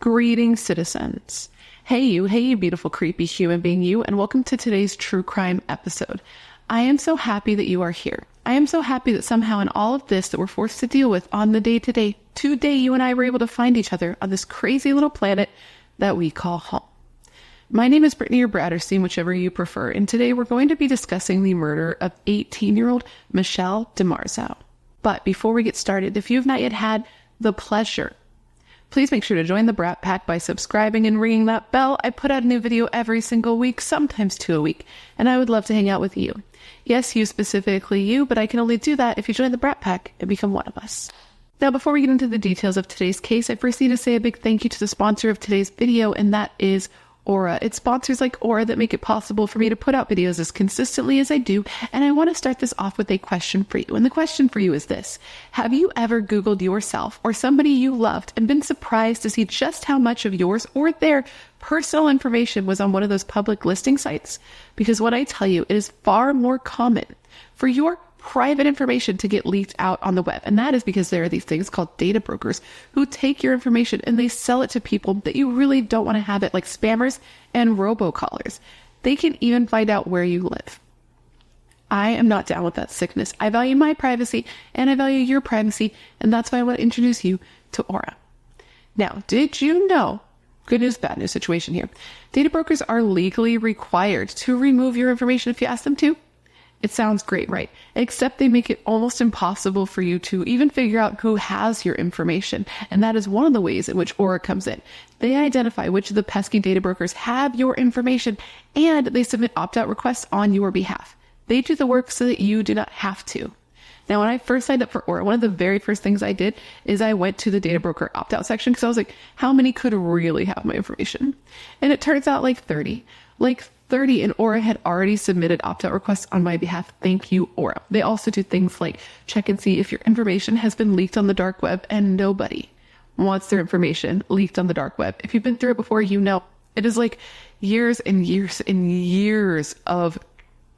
Greetings, citizens. Hey you beautiful creepy human being you, and welcome to today's true crime episode. I am so happy that you are here. I am so happy that somehow in all of this that we're forced to deal with on the day-to-day, today you and I were able to find each other on this crazy little planet that we call home. My name is Brittany or Bratterstein, whichever you prefer, and today we're going to be discussing the murder of 18-year-old Michelle DeMarzo. But before we get started, if you have not yet had the pleasure, please make sure to join the Brat Pack by subscribing and ringing that bell. I put out a new video every single week, sometimes 2 a week, and I would love to hang out with you. Yes, you specifically you, but I can only do that if you join the Brat Pack and become one of us. Now, before we get into the details of today's case, I first need to say a big thank you to the sponsor of today's video, and that is Aura. It's sponsors like Aura that make it possible for me to put out videos as consistently as I do, and I want to start this off with a question for you. And the question for you is this: have you ever Googled yourself or somebody you loved and been surprised to see just how much of yours or their personal information was on one of those public listing sites? Because what I tell you, it is far more common for your private information to get leaked out on the web. And that is because there are these things called data brokers who take your information and they sell it to people that you really don't want to have it, like spammers and robocallers. They can even find out where you live. I am not down with that sickness. I value my privacy and I value your privacy, and that's why I want to introduce you to Aura. Now, did you know, good news, bad news situation here, data brokers are legally required to remove your information if you ask them to? It sounds great, right? Except they make it almost impossible for you to even figure out who has your information. And that is one of the ways in which Aura comes in. They identify which of the pesky data brokers have your information, and they submit opt-out requests on your behalf. They do the work so that you do not have to. Now, when I first signed up for Aura, one of the very first things I did is I went to the data broker opt-out section because I was like, how many could really have my information? And it turns out like 30. And Aura had already submitted opt-out requests on my behalf. Thank you, Aura. They also do things like check and see if your information has been leaked on the dark web, and nobody wants their information leaked on the dark web. If you've been through it before, you know it is like years and years and years of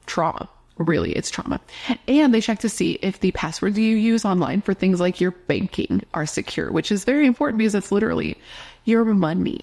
trauma. Really, it's trauma. And they check to see if the passwords you use online for things like your banking are secure, which is very important because it's literally your money,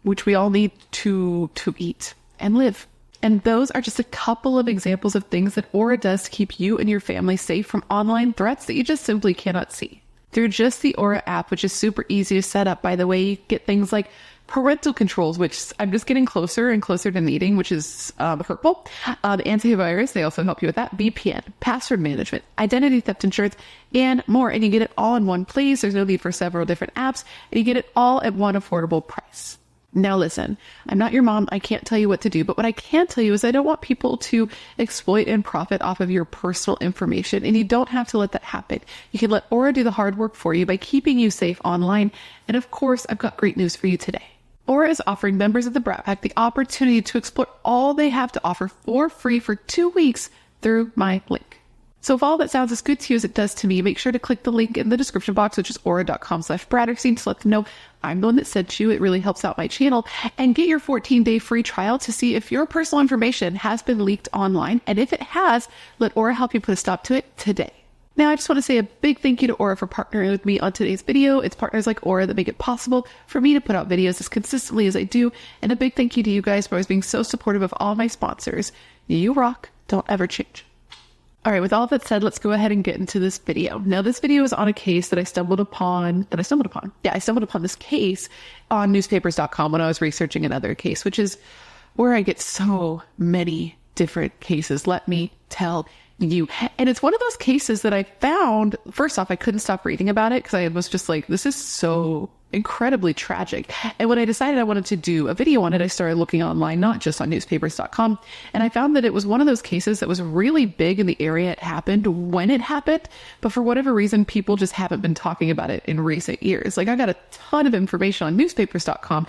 which we all need to eat and live. And those are just a couple of examples of things that Aura does to keep you and your family safe from online threats that you just simply cannot see. Through just the Aura app, which is super easy to set up, by the way, you get things like parental controls, which I'm just getting closer and closer to needing, which is hurtful. The antivirus, they also help you with that. VPN, password management, identity theft insurance, and more. And you get it all in one place. There's no need for several different apps, and you get it all at one affordable price. Now listen, I'm not your mom. I can't tell you what to do, but what I can tell you is I don't want people to exploit and profit off of your personal information, and you don't have to let that happen. You can let Aura do the hard work for you by keeping you safe online. And of course, I've got great news for you today. Aura is offering members of the Brat Pack the opportunity to explore all they have to offer for free for 2 weeks through my link. So if all that sounds as good to you as it does to me, make sure to click the link in the description box, which is aura.com/Bratterstein, to let them know I'm the one that sent you. It really helps out my channel. And get your 14-day free trial to see if your personal information has been leaked online. And if it has, let Aura help you put a stop to it today. Now, I just want to say a big thank you to Aura for partnering with me on today's video. It's partners like Aura that make it possible for me to put out videos as consistently as I do. And a big thank you to you guys for always being so supportive of all my sponsors. You rock. Don't ever change. All right, with all that said, let's go ahead and get into this video. Now, this video is on a case that I stumbled upon. I stumbled upon this case on newspapers.com when I was researching another case, which is where I get so many different cases, let me tell you. And it's one of those cases that I found, first off, I couldn't stop reading about it because I was just like, this is so incredibly tragic. And when I decided I wanted to do a video on it, I started looking online, not just on newspapers.com. And I found that it was one of those cases that was really big in the area it happened when it happened. But for whatever reason, people just haven't been talking about it in recent years. Like, I got a ton of information on newspapers.com,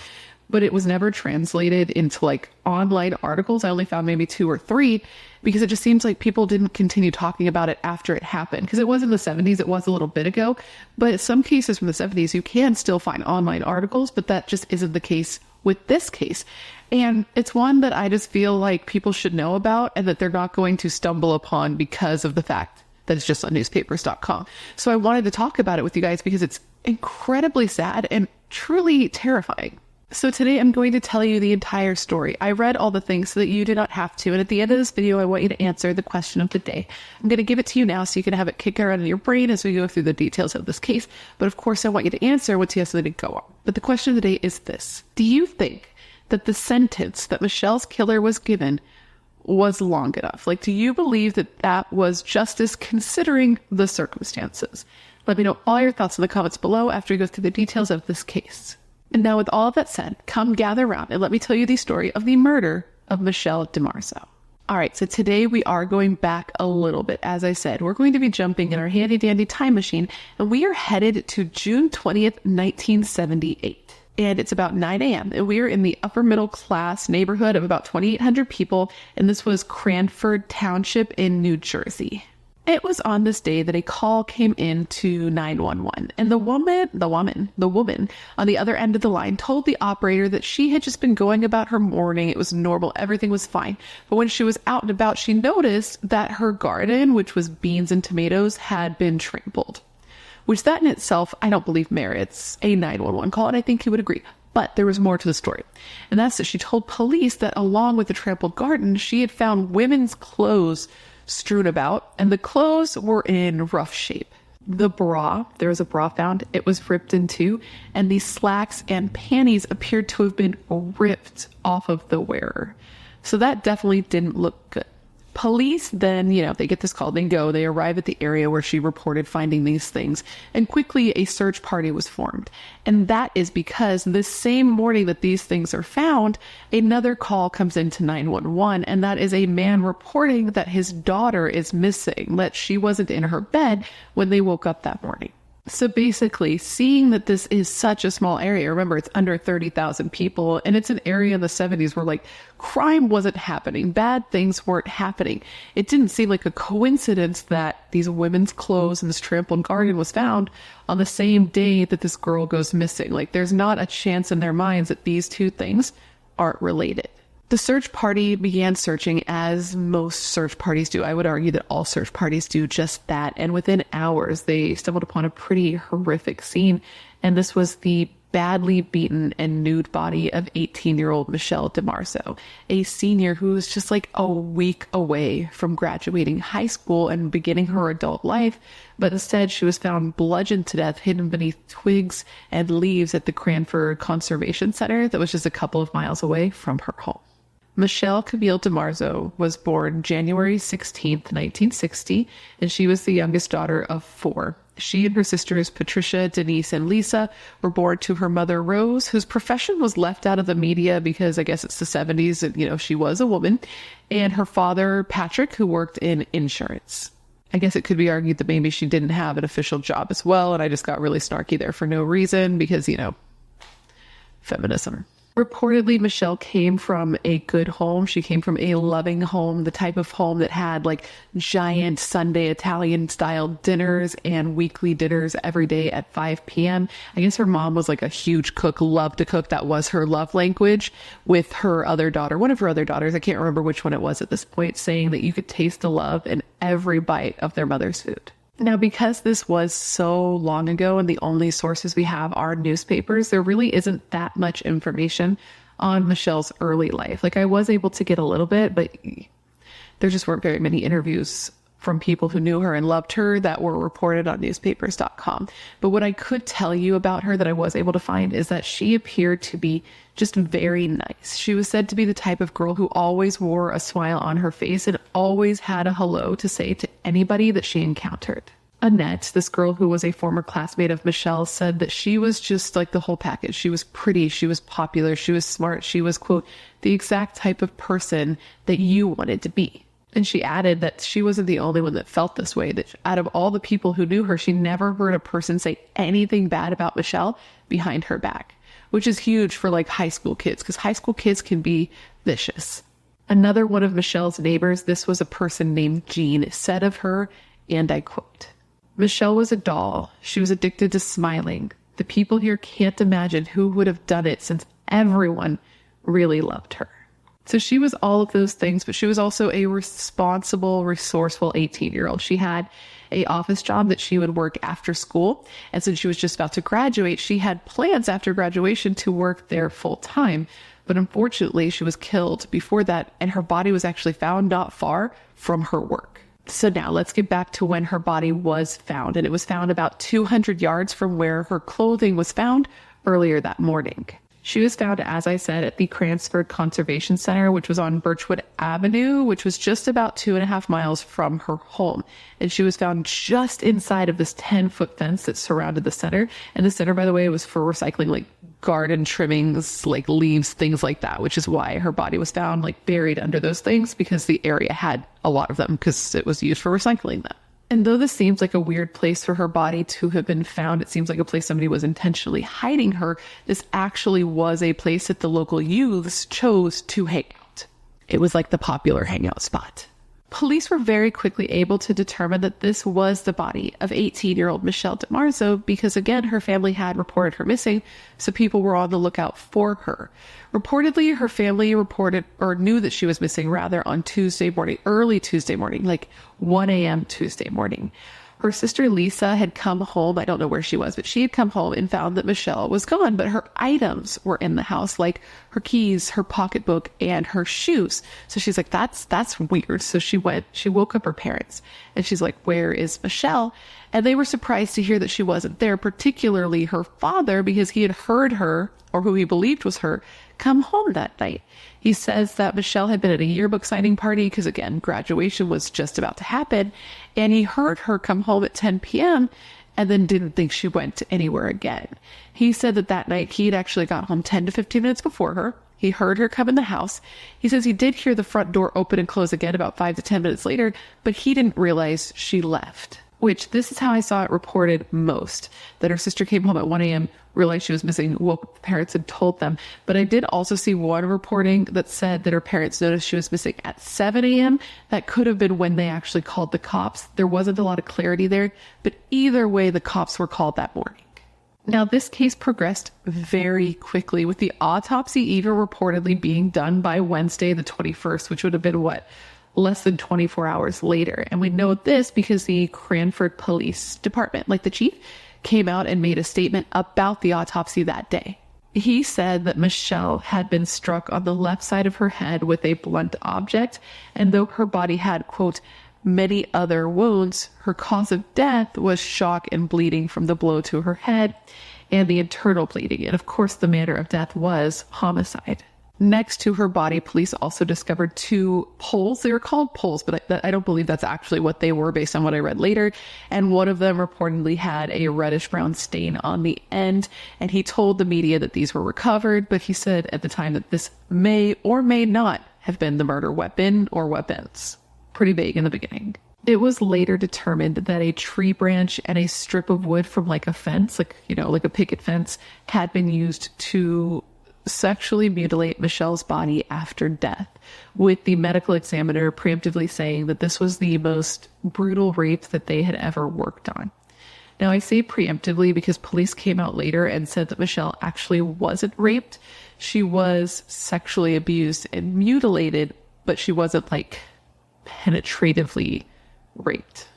but it was never translated into like online articles. I only found maybe 2 or 3 because it just seems like people didn't continue talking about it after it happened. Because it was in the 70s, it was a little bit ago, but some cases from the 70s, you can still find online articles, but that just isn't the case with this case. And it's one that I just feel like people should know about and that they're not going to stumble upon because of the fact that it's just on newspapers.com. So I wanted to talk about it with you guys because it's incredibly sad and truly terrifying. So today I'm going to tell you the entire story. I read all the things so that you do not have to. And at the end of this video, I want you to answer the question of the day. I'm going to give it to you now so you can have it kick around in your brain as we go through the details of this case. But of course, I want you to answer once you have something to go on. But the question of the day is this. Do you think that the sentence that Michelle's killer was given was long enough? Like, do you believe that that was justice considering the circumstances? Let me know all your thoughts in the comments below after we go through the details of this case. And now with all of that said, come gather around and let me tell you the story of the murder of Michelle DeMarzo. All right, so today we are going back a little bit. As I said, we're going to be jumping in our handy dandy time machine, and we are headed to June 20th, 1978. And it's about 9 a.m. and we are in the upper middle class neighborhood of about 2,800 people. And this was Cranford Township in New Jersey. It was on this day that a call came in to 911, and the woman on the other end of the line told the operator that she had just been going about her morning. It was normal. Everything was fine. But when she was out and about, she noticed that her garden, which was beans and tomatoes, had been trampled, which that in itself, I don't believe merits a 911 call. And I think he would agree. But there was more to the story. And that's that she told police that along with the trampled garden, she had found women's clothes strewn about, and the clothes were in rough shape. The bra, there was a bra found, it was ripped in two, and the slacks and panties appeared to have been ripped off of the wearer. So that definitely didn't look good. Police then, they get this call, they arrive at the area where she reported finding these things, and quickly a search party was formed. And that is because the same morning that these things are found, another call comes into 911, and that is a man reporting that his daughter is missing, that she wasn't in her bed when they woke up that morning. So basically, seeing that this is such a small area, remember it's under 30,000 people, and it's an area in the 70s where like crime wasn't happening, bad things weren't happening. It didn't seem like a coincidence that these women's clothes and this trampled garden was found on the same day that this girl goes missing. Like there's not a chance in their minds that these two things aren't related. The search party began searching as most search parties do. I would argue that all search parties do just that. And within hours, they stumbled upon a pretty horrific scene. And this was the badly beaten and nude body of 18-year-old Michelle DeMarzo, a senior who was just like a week away from graduating high school and beginning her adult life. But instead, she was found bludgeoned to death, hidden beneath twigs and leaves at the Cranford Conservation Center that was just a couple of miles away from her home. Michelle Camile DeMarzo was born January 16th, 1960, and she was the youngest daughter of 4. She and her sisters, Patricia, Denise, and Lisa, were born to her mother, Rose, whose profession was left out of the media because I guess it's the 70s and, she was a woman, and her father, Patrick, who worked in insurance. I guess it could be argued that maybe she didn't have an official job as well, and I just got really snarky there for no reason because, feminism. Reportedly, Michelle came from a good home. She came from a loving home, the type of home that had like giant Sunday Italian style dinners and weekly dinners every day at 5 p.m. I guess her mom was like a huge cook, loved to cook. That was her love language, with her other daughter, one of her other daughters, I can't remember which one it was at this point, saying that you could taste the love in every bite of their mother's food. Now, because this was so long ago and the only sources we have are newspapers, there really isn't that much information on Michelle's early life. Like I was able to get a little bit, but there just weren't very many interviews from people who knew her and loved her that were reported on newspapers.com. But what I could tell you about her that I was able to find is that she appeared to be just very nice. She was said to be the type of girl who always wore a smile on her face and always had a hello to say to anybody that she encountered. Annette, this girl who was a former classmate of Michelle, said that she was just like the whole package. She was pretty, she was popular, she was smart, she was, quote, the exact type of person that you wanted to be. And she added that she wasn't the only one that felt this way, that out of all the people who knew her, she never heard a person say anything bad about Michelle behind her back, which is huge for like high school kids, because high school kids can be vicious. Another one of Michelle's neighbors, this was a person named Jean, said of her, and I quote, Michelle was a doll. She was addicted to smiling. The people here can't imagine who would have done it since everyone really loved her. So she was all of those things, but she was also a responsible, resourceful 18-year-old. She had a office job that she would work after school. And since she was just about to graduate, she had plans after graduation to work there full time. But unfortunately, she was killed before that, and her body was actually found not far from her work. So now let's get back to when her body was found. And it was found about 200 yards from where her clothing was found earlier that morning. She was found, as I said, at the Cransford Conservation Center, which was on Birchwood Avenue, which was just about 2.5 miles from her home. And she was found just inside of this 10-foot fence that surrounded the center. And the center, by the way, was for recycling like garden trimmings, like leaves, things like that, which is why her body was found like buried under those things, because the area had a lot of them because it was used for recycling them. And though this seems like a weird place for her body to have been found, it seems like a place somebody was intentionally hiding her. This actually was a place that the local youths chose to hang out. It was like the popular hangout spot. Police were very quickly able to determine that this was the body of 18-year-old Michelle DeMarzo because, again, her family had reported her missing, so people were on the lookout for her. Reportedly, her family reported, or knew that she was missing, rather, on Tuesday morning, early Tuesday morning, like 1 a.m. Tuesday morning. Her sister Lisa had come home. I don't know where she was, but she had come home and found that Michelle was gone, but her items were in the house, like her keys, her pocketbook, and her shoes. So she's like, that's weird. So she woke up her parents and she's like, where is Michelle? And they were surprised to hear that she wasn't there, particularly her father, because he had heard her, or who he believed was her, come home that night. He says that Michelle had been at a yearbook signing party because, again, graduation was just about to happen, and he heard her come home at 10 p.m. and then didn't think she went anywhere again. He said that night he had actually got home 10 to 15 minutes before her. He heard her come in the house. He says he did hear the front door open and close again about 5 to 10 minutes later, but he didn't realize she left. Which, this is how I saw it reported most, that her sister came home at 1 a.m., realized she was missing, woke up, the parents had told them. But I did also see one reporting that said that her parents noticed she was missing at 7 a.m. That could have been when they actually called the cops. There wasn't a lot of clarity there, but either way, the cops were called that morning. Now, this case progressed very quickly, with the autopsy even reportedly being done by Wednesday the 21st, which would have been less than 24 hours later. And we know this because the Cranford Police Department, like the chief, came out and made a statement about the autopsy that day. He said that Michelle had been struck on the left side of her head with a blunt object, and though her body had, quote, many other wounds, her cause of death was shock and bleeding from the blow to her head and the internal bleeding. And of course, the manner of death was homicide. Next to her body, police also discovered 2 poles. They were called poles, but I don't believe that's actually what they were based on what I read later. And one of them reportedly had a reddish-brown stain on the end. And he told the media that these were recovered, but he said at the time that this may or may not have been the murder weapon or weapons. Pretty vague in the beginning. It was later determined that a tree branch and a strip of wood from like a fence, like a picket fence, had been used to sexually mutilate Michelle's body after death, with the medical examiner preemptively saying that this was the most brutal rape that they had ever worked on. Now, I say preemptively because police came out later and said that Michelle actually wasn't raped. She was sexually abused and mutilated, but she wasn't like penetratively raped.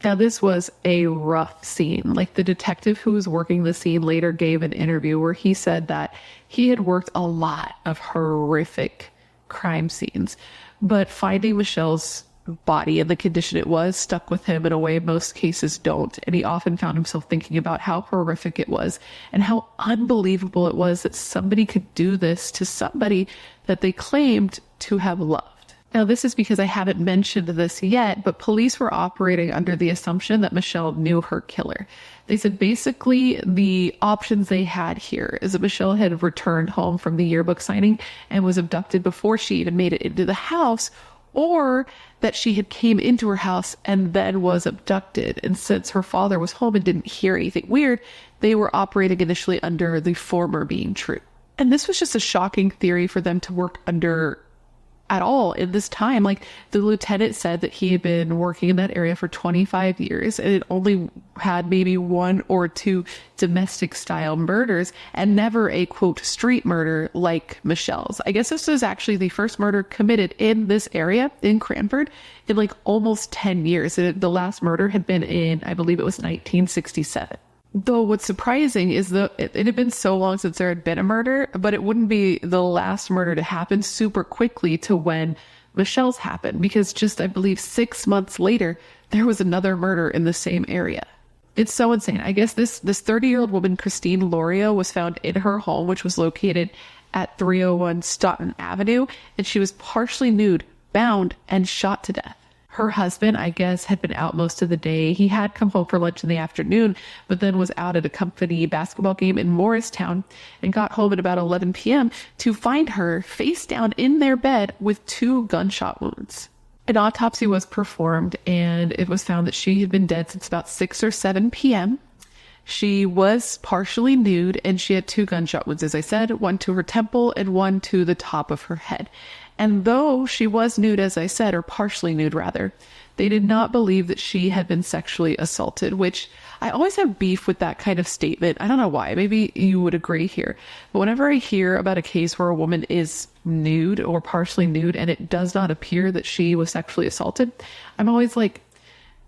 Now, this was a rough scene. Like, the detective who was working the scene later gave an interview where he said that he had worked a lot of horrific crime scenes, but finding Michelle's body and the condition it was stuck with him in a way most cases don't. And he often found himself thinking about how horrific it was and how unbelievable it was that somebody could do this to somebody that they claimed to have loved. Now, this is because I haven't mentioned this yet, but police were operating under the assumption that Michelle knew her killer. They said basically the options they had here is that Michelle had returned home from the yearbook signing and was abducted before she even made it into the house, or that she had came into her house and then was abducted. And since her father was home and didn't hear anything weird, they were operating initially under the former being true. And this was just a shocking theory for them to work under at all in this time. Like, the lieutenant said that he had been working in that area for 25 years and it only had maybe 1 or 2 domestic style murders and never a quote street murder like Michelle's. I guess this was actually the first murder committed in this area in Cranford in like almost 10 years. The last murder had been in, I believe it was 1967. Though what's surprising is that it had been so long since there had been a murder, but it wouldn't be the last murder to happen super quickly to when Michelle's happened, because just, I believe, 6 months later, there was another murder in the same area. It's so insane. I guess this 30-year-old woman, Christine Lorio, was found in her home, which was located at 301 Stoughton Avenue, and she was partially nude, bound, and shot to death. Her husband, I guess, had been out most of the day. He had come home for lunch in the afternoon, but then was out at a company basketball game in Morristown and got home at about 11 p.m. to find her face down in their bed with 2 gunshot wounds. An autopsy was performed, and it was found that she had been dead since about 6 or 7 p.m. She was partially nude, and she had 2 gunshot wounds, as I said, 1 to her temple and 1 to the top of her head. And though she was nude, as I said, or partially nude rather, they did not believe that she had been sexually assaulted, which I always have beef with that kind of statement. I don't know why. Maybe you would agree here. But whenever I hear about a case where a woman is nude or partially nude and it does not appear that she was sexually assaulted, I'm always like,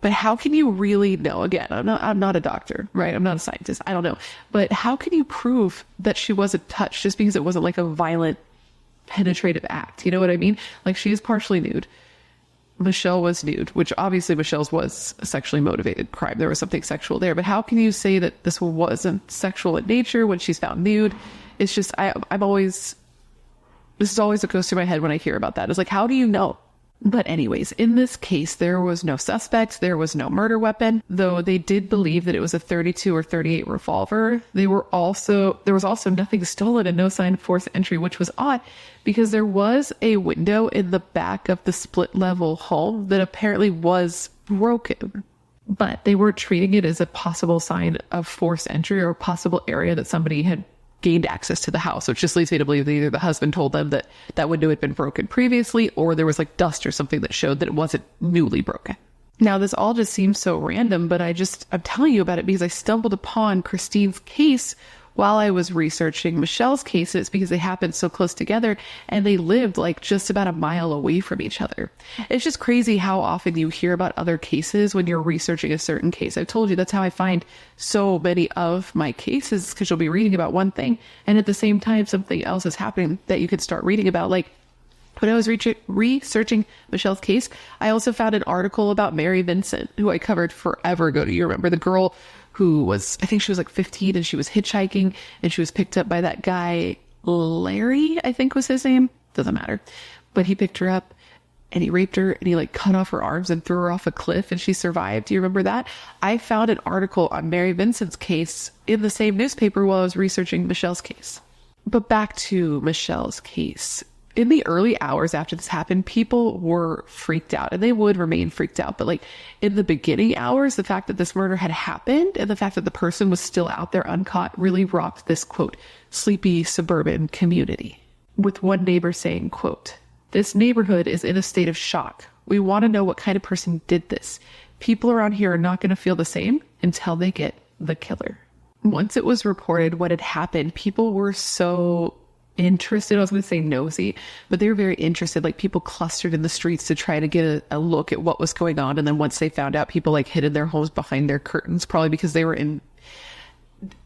but how can you really know? Again, I'm not a doctor, right? I'm not a scientist. I don't know. But how can you prove that she wasn't touched just because it wasn't like a violent penetrative act? You know what I mean? Like, she is partially nude. Michelle was nude, which obviously Michelle's was a sexually motivated crime. There was something sexual there. But how can you say that this wasn't sexual in nature when she's found nude? It's just, this is always what goes through my head when I hear about that. It's like, how do you know? But anyways, in this case, there was no suspect, there was no murder weapon, though they did believe that it was a 32 or 38 revolver. There was also nothing stolen and no sign of forced entry, which was odd because there was a window in the back of the split level home that apparently was broken. But they weren't treating it as a possible sign of forced entry or a possible area that somebody had gained access to the house, which just leads me to believe that either the husband told them that that window had been broken previously, or there was like dust or something that showed that it wasn't newly broken. Now, this all just seems so random, but I'm telling you about it because I stumbled upon Christine's case while I was researching Michelle's cases because they happened so close together and they lived like just about a mile away from each other. It's just crazy how often you hear about other cases when you're researching a certain case. I've told you that's how I find so many of my cases, because you'll be reading about one thing and at the same time something else is happening that you could start reading about. Like, when I was researching Michelle's case, I also found an article about Mary Vincent, who I covered forever ago. Do you remember the girl who was, I think she was like 15 and she was hitchhiking and she was picked up by that guy, Larry, I think was his name. Doesn't matter. But he picked her up and he raped her and he like cut off her arms and threw her off a cliff and she survived. Do you remember that? I found an article on Mary Vincent's case in the same newspaper while I was researching Michelle's case. But back to Michelle's case. In the early hours after this happened, people were freaked out and they would remain freaked out. But like in the beginning hours, the fact that this murder had happened and the fact that the person was still out there uncaught really rocked this, quote, sleepy suburban community. With one neighbor saying, quote, "This neighborhood is in a state of shock. We want to know what kind of person did this. People around here are not going to feel the same until they get the killer." Once it was reported what had happened, people were so interested. I was going to say nosy, but they were very interested. Like, people clustered in the streets to try to get a look at what was going on. And then once they found out, people like hid in their homes behind their curtains, probably because they were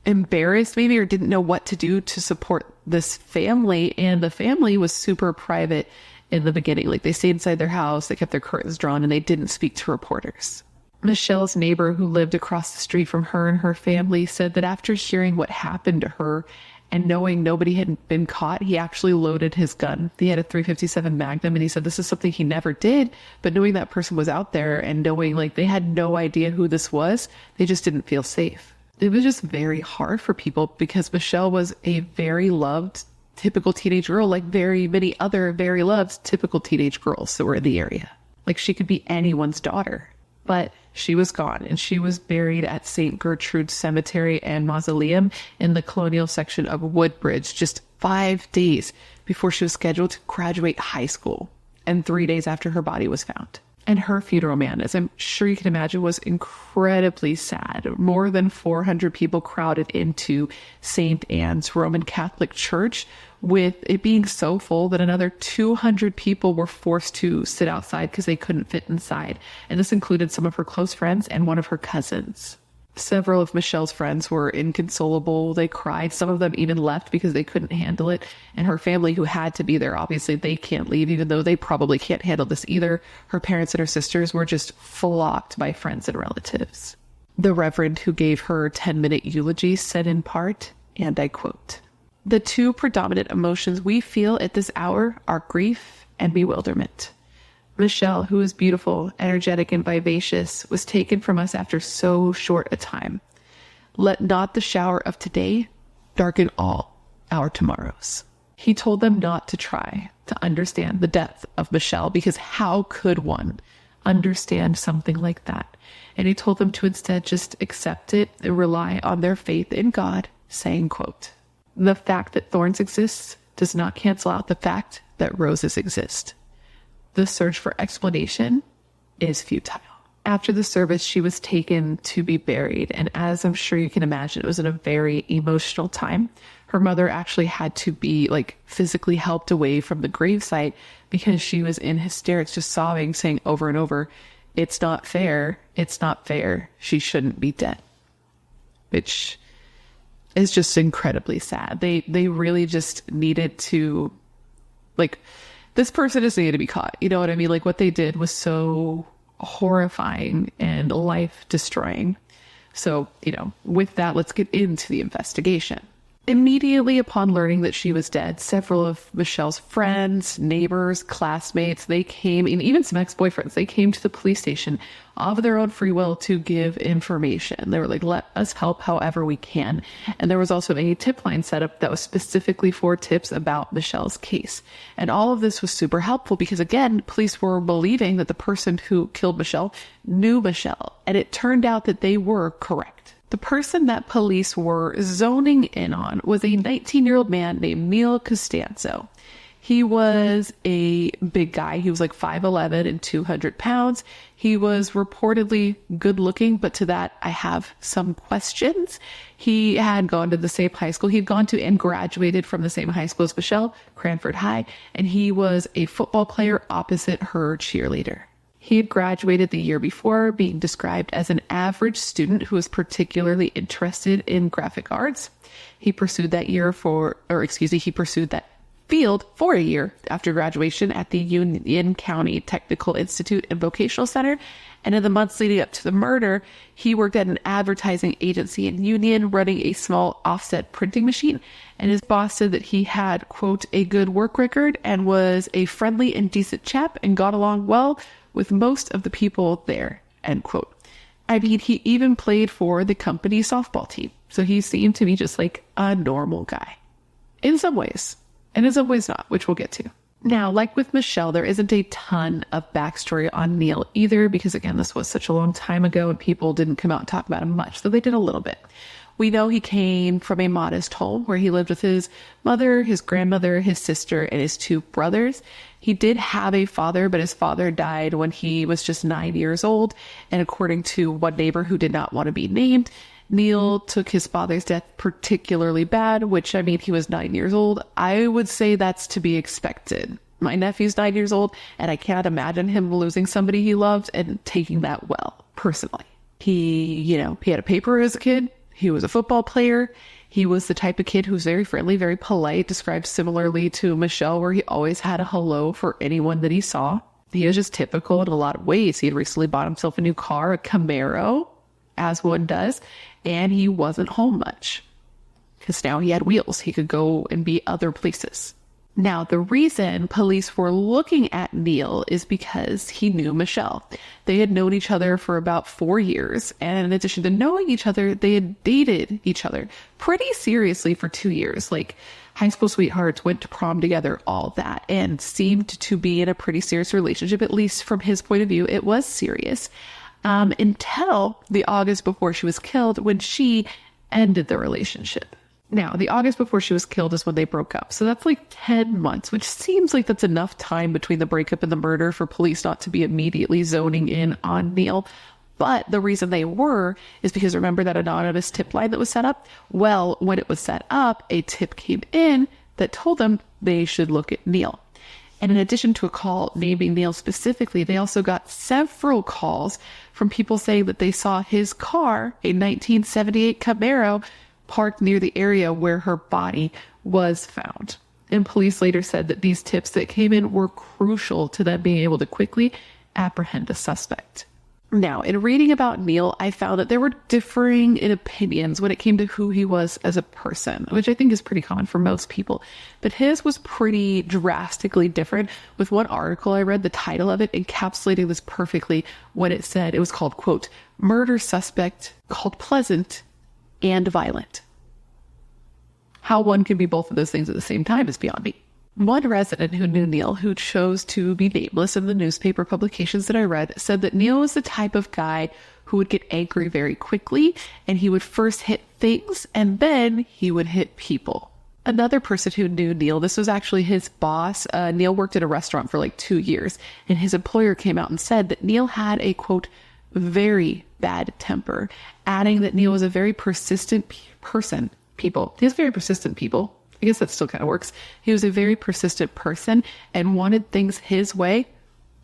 embarrassed maybe, or didn't know what to do to support this family. And the family was super private in the beginning. Like, they stayed inside their house, they kept their curtains drawn, and they didn't speak to reporters. Michelle's neighbor, who lived across the street from her and her family, said that after hearing what happened to her and knowing nobody had been caught, he actually loaded his gun. He had a .357 Magnum, and he said this is something he never did, but knowing that person was out there and knowing like they had no idea who this was, they just didn't feel safe. It was just very hard for people because Michelle was a very loved, typical teenage girl, like very many other very loved, typical teenage girls that were in the area. Like, she could be anyone's daughter. But she was gone, and she was buried at St. Gertrude's Cemetery and Mausoleum in the colonial section of Woodbridge just 5 days before she was scheduled to graduate high school. and 3 days after her body was found. And her funeral, man, as I'm sure you can imagine, was incredibly sad. More than 400 people crowded into St. Anne's Roman Catholic Church, with it being so full that another 200 people were forced to sit outside because they couldn't fit inside. And this included some of her close friends and one of her cousins. Several of Michelle's friends were inconsolable. They cried. Some of them even left because they couldn't handle it. And her family, who had to be there, obviously they can't leave, even though they probably can't handle this either. Her parents and her sisters were just flocked by friends and relatives. The reverend who gave her 10-minute eulogy said in part, and I quote, "The two predominant emotions we feel at this hour are grief and bewilderment. Michelle, who is beautiful, energetic, and vivacious, was taken from us after so short a time. Let not the shower of today darken all our tomorrows." He told them not to try to understand the death of Michelle, because how could one understand something like that? And he told them to instead just accept it and rely on their faith in God, saying, quote, "The fact that thorns exist does not cancel out the fact that roses exist. The search for explanation is futile." After the service, she was taken to be buried. And as I'm sure you can imagine, it was in a very emotional time. Her mother actually had to be physically helped away from the gravesite because she was in hysterics, just sobbing, saying over and over, "It's not fair. It's not fair. She shouldn't be dead." Which is just incredibly sad. They really just needed to, this person just needed to be caught. You know what I mean? What they did was so horrifying and life destroying. So, with that, let's get into the investigation. Immediately upon learning that she was dead, several of Michelle's friends, neighbors, classmates, they came, and even some ex-boyfriends, they came to the police station of their own free will to give information. They were like, let us help however we can. And there was also a tip line set up that was specifically for tips about Michelle's case. And all of this was super helpful because, again, police were believing that the person who killed Michelle knew Michelle. And it turned out that they were correct. The person that police were zoning in on was a 19-year-old man named Neil Constanzo. He was a big guy. He was 5'11" and 200 pounds. He was reportedly good looking, but to that I have some questions. He had gone to the same high school. He'd gone to and graduated from the same high school as Michelle, Cranford High, and he was a football player opposite her cheerleader. He had graduated the year before, being described as an average student who was particularly interested in graphic arts. He pursued that field for a year after graduation at the Union County Technical Institute and Vocational Center. And in the months leading up to the murder, he worked at an advertising agency in Union, running a small offset printing machine. And his boss said that he had, quote, "a good work record and was a friendly and decent chap and got along well with most of the people there," end quote. I mean, he even played for the company softball team. So he seemed to be just a normal guy. In some ways. And in some ways not, which we'll get to. Now, like with Michelle, there isn't a ton of backstory on Neil either, because again, this was such a long time ago and people didn't come out and talk about him much, so they did a little bit. We know he came from a modest home where he lived with his mother, his grandmother, his sister, and his two brothers. He did have a father, but his father died when he was just 9 years old. And according to one neighbor who did not want to be named, Neil took his father's death particularly bad, which, I mean, he was 9 years old. I would say that's to be expected. My nephew's 9 years old, and I can't imagine him losing somebody he loved and taking that well, personally. He had a paper as a kid. He was a football player. He was the type of kid who's very friendly, very polite, described similarly to Michelle, where he always had a hello for anyone that he saw. He was just typical in a lot of ways. He had recently bought himself a new car, a Camaro, as one does, and he wasn't home much because now he had wheels. He could go and be other places. Now, the reason police were looking at Neil is because he knew Michelle. They had known each other for about 4 years, and in addition to knowing each other, they had dated each other pretty seriously for 2 years. High school sweethearts, went to prom together, all that, and seemed to be in a pretty serious relationship, at least from his point of view. It was serious. Until the August before she was killed, when she ended the relationship. Now, the August before she was killed is when they broke up. So that's like 10 months, which seems like that's enough time between the breakup and the murder for police not to be immediately zoning in on Neil. But the reason they were is because remember that anonymous tip line that was set up? Well, when it was set up, a tip came in that told them they should look at Neil. And in addition to a call naming Neil specifically, they also got several calls from people saying that they saw his car, a 1978 Camaro, parked near the area where her body was found. And police later said that these tips that came in were crucial to them being able to quickly apprehend a suspect. Now, in reading about Neil, I found that there were differing in opinions when it came to who he was as a person, which I think is pretty common for most people. But his was pretty drastically different. With one article I read, the title of it encapsulating this perfectly when it said, it was called, quote, "Murder Suspect Called Pleasant and Violent." How one can be both of those things at the same time is beyond me. One resident who knew Neil, who chose to be nameless in the newspaper publications that I read, said that Neil was the type of guy who would get angry very quickly, and he would first hit things, and then he would hit people. Another person who knew Neil, this was actually his boss. Neil worked at a restaurant for like 2 years, and his employer came out and said that Neil had a, quote, "very bad temper," adding that Neil was a very persistent person. He has very persistent people. I guess that still kind of works. He was a very persistent person and wanted things his way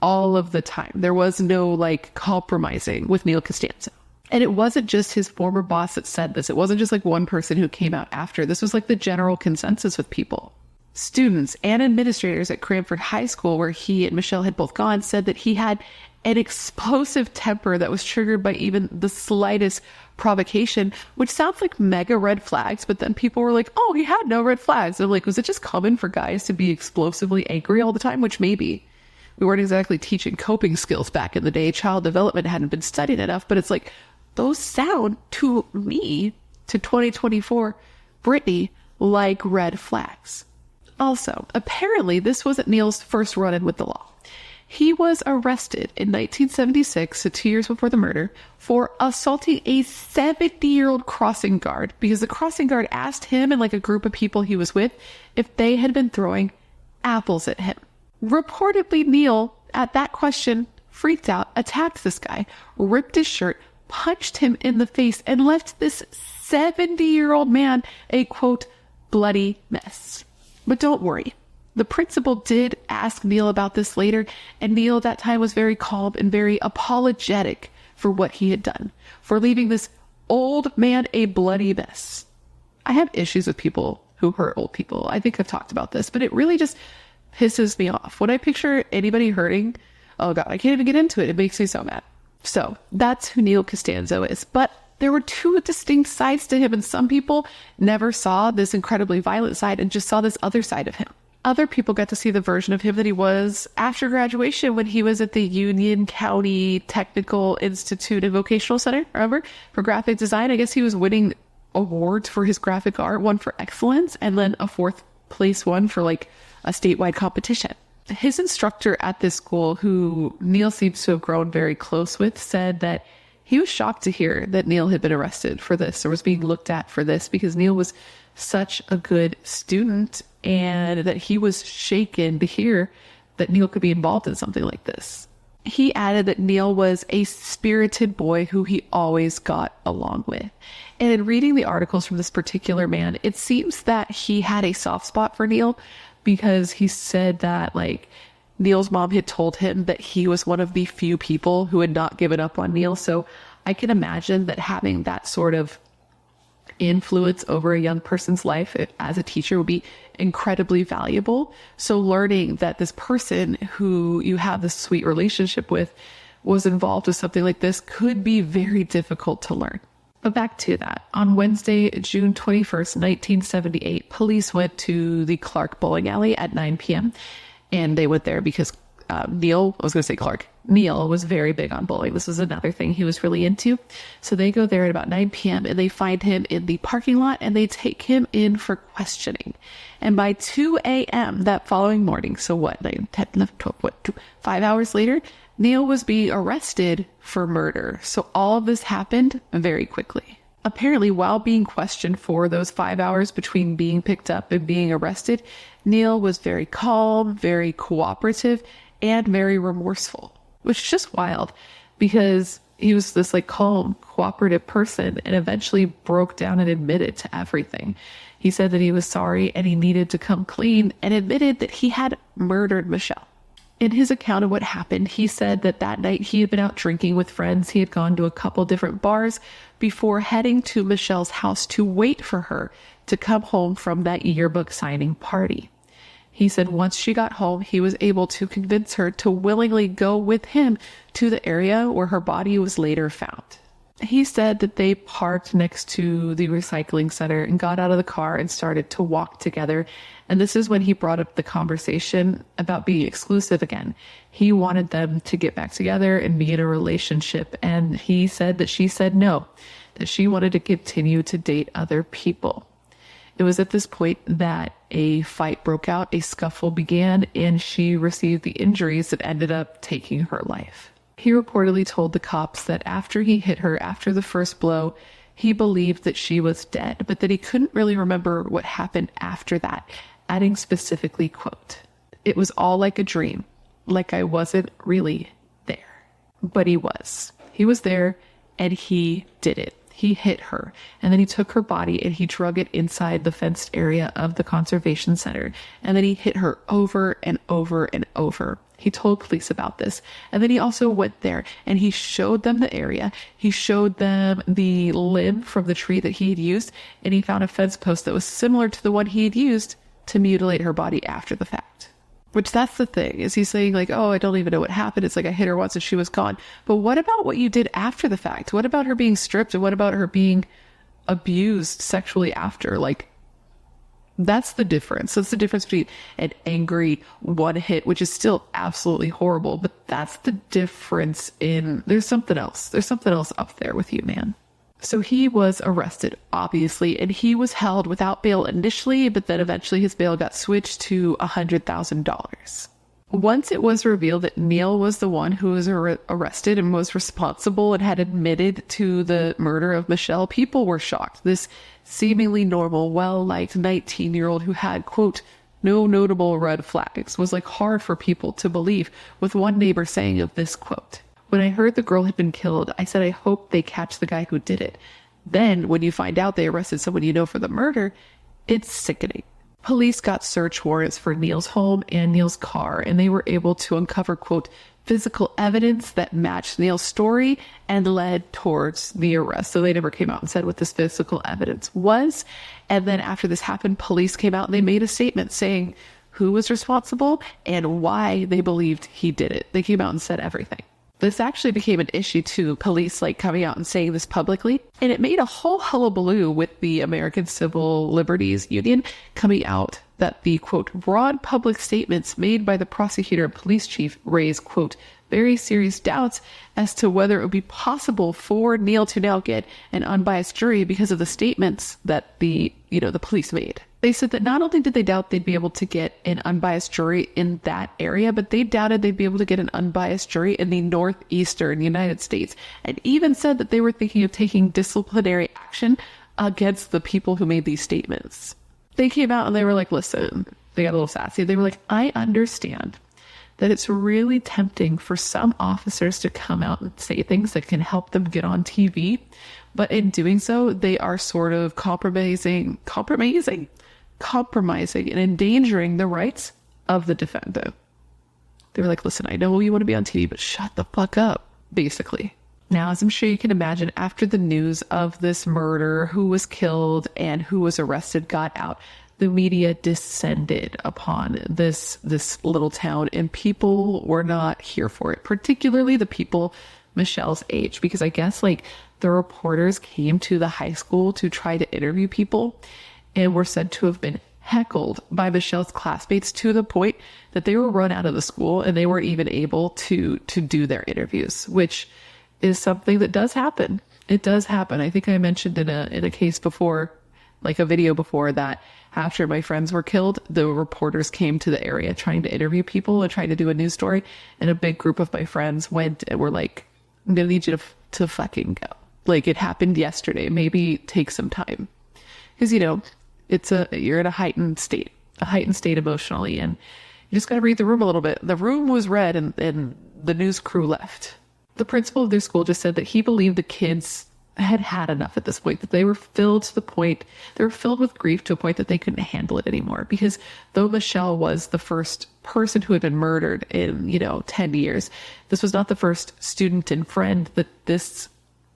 all of the time. There was no like compromising with Neil Constanzo. And it wasn't just his former boss that said this. It wasn't just like one person who came out after. This was like the general consensus with people. Students and administrators at Cranford High School, where he and Michelle had both gone, said that he had an explosive temper that was triggered by even the slightest provocation, which sounds like mega red flags. But then people were like, oh, he had no red flags. I'm like, was it just common for guys to be explosively angry all the time? Which maybe. We weren't exactly teaching coping skills back in the day. Child development hadn't been studied enough, but it's like, those sound to me, to 2024 Brittany, like red flags. Also, apparently this wasn't Neil's first run-in with the law. He was arrested in 1976, so 2 years before the murder, for assaulting a 70-year-old crossing guard because the crossing guard asked him and like a group of people he was with if they had been throwing apples at him. Reportedly, Neil, at that question, freaked out, attacked this guy, ripped his shirt, punched him in the face, and left this 70-year-old man a, quote, bloody mess. But don't worry. The principal did ask Neil about this later, and Neil at that time was very calm and very apologetic for what he had done, for leaving this old man a bloody mess. I have issues with people who hurt old people. I think I've talked about this, but it really just pisses me off. When I picture anybody hurting, oh God, I can't even get into it. It makes me so mad. So that's who Neil Constanzo is. But there were two distinct sides to him, and some people never saw this incredibly violent side and just saw this other side of him. Other people got to see the version of him that he was after graduation when he was at the Union County Technical Institute and Vocational Center, remember, for graphic design. I guess he was winning awards for his graphic art, one for excellence, and then a fourth place one for like a statewide competition. His instructor at this school, who Neil seems to have grown very close with, said that he was shocked to hear that Neil had been arrested for this or was being looked at for this because Neil was such a good student, and that he was shaken to hear that Neil could be involved in something like this. He added that Neil was a spirited boy who he always got along with. And in reading the articles from this particular man, it seems that he had a soft spot for Neil because he said that like Neil's mom had told him that he was one of the few people who had not given up on Neil. So I can imagine that having that sort of influence over a young person's life as a teacher would be incredibly valuable. So learning that this person who you have this sweet relationship with was involved with something like this could be very difficult to learn. But back to that. On Wednesday, June 21st, 1978, police went to the Clark bowling alley at 9 p.m. And they went there because Neil was very big on bowling. This was another thing he was really into. So they go there at about 9 p.m. and they find him in the parking lot and they take him in for questioning. And by 2 a.m. that following morning, so what, 9, 10, 11, 12, 5 hours later, Neil was being arrested for murder. So all of this happened very quickly. Apparently, while being questioned for those 5 hours between being picked up and being arrested, Neil was very calm, very cooperative, and very remorseful, which is just wild because he was this like calm, cooperative person and eventually broke down and admitted to everything. He said that he was sorry and he needed to come clean and admitted that he had murdered Michelle. In his account of what happened, he said that that night he had been out drinking with friends. He had gone to a couple different bars before heading to Michelle's house to wait for her to come home from that yearbook signing party. He said once she got home, he was able to convince her to willingly go with him to the area where her body was later found. He said that they parked next to the recycling center and got out of the car and started to walk together. And this is when he brought up the conversation about being exclusive again. He wanted them to get back together and be in a relationship. And he said that she said no, that she wanted to continue to date other people. It was at this point that a fight broke out, a scuffle began, and she received the injuries that ended up taking her life. He reportedly told the cops that after he hit her, after the first blow, he believed that she was dead, but that he couldn't really remember what happened after that, adding specifically, quote, "It was all like a dream, like I wasn't really there." But he was. He was there, and he did it. He hit her, and then he took her body and he drug it inside the fenced area of the conservation center, and then he hit her over and over and over. He told police about this, and then he also went there and he showed them the area. He showed them the limb from the tree that he had used, and he found a fence post that was similar to the one he had used to mutilate her body after the fact. Which that's the thing, is he's saying like, oh, I don't even know what happened. It's like I hit her once and she was gone. But what about what you did after the fact? What about her being stripped? And what about her being abused sexually after? Like, that's the difference. That's the difference between an angry one hit, which is still absolutely horrible. But that's the difference in, there's something else. There's something else up there with you, man. So he was arrested, obviously, and he was held without bail initially, but then eventually his bail got switched to $100,000. Once it was revealed that Neil was the one who was arrested and was responsible and had admitted to the murder of Michelle, people were shocked. This seemingly normal, well-liked 19-year-old who had, quote, no notable red flags was like hard for people to believe, with one neighbor saying of this quote, "When I heard the girl had been killed, I said I hope they catch the guy who did it. Then, when you find out they arrested someone you know for the murder, it's sickening." Police got search warrants for Neil's home and Neil's car, and they were able to uncover, quote, physical evidence that matched Neil's story and led towards the arrest. So they never came out and said what this physical evidence was. And then after this happened, police came out and they made a statement saying who was responsible and why they believed he did it. They came out and said everything. This actually became an issue too, police like coming out and saying this publicly, and it made a whole hullabaloo with the American Civil Liberties Union coming out that the, quote, broad public statements made by the prosecutor and police chief raised, quote, very serious doubts as to whether it would be possible for Neil to now get an unbiased jury because of the statements that the police made. They said that not only did they doubt they'd be able to get an unbiased jury in that area, but they doubted they'd be able to get an unbiased jury in the northeastern United States, and even said that they were thinking of taking disciplinary action against the people who made these statements. They came out and they were like, listen, they got a little sassy. They were like, I understand that it's really tempting for some officers to come out and say things that can help them get on TV. But in doing so, they are sort of compromising and endangering the rights of the defendant. They were like, listen, I know you want to be on TV, but shut the fuck up, basically. Now, as I'm sure you can imagine, after the news of this murder, who was killed and who was arrested got out, the media descended upon this little town, and people were not here for it, particularly the people Michelle's age, because I guess like the reporters came to the high school to try to interview people and were said to have been heckled by Michelle's classmates to the point that they were run out of the school and they weren't even able to do their interviews, which is something that does happen. It does happen. I think I mentioned in a case before, like a video before, that after my friends were killed, the reporters came to the area trying to interview people and trying to do a news story. And a big group of my friends went and were like, I'm going to need you to fucking go. like it happened yesterday. Maybe take some time. Because, you know, you're in a heightened state emotionally, and you just got to read the room a little bit. The room was red, and the news crew left. The principal of their school just said that he believed the kids had enough at this point, that they were filled with grief to a point that they couldn't handle it anymore. Because though Michelle was the first person who had been murdered in, 10 years, this was not the first student and friend that this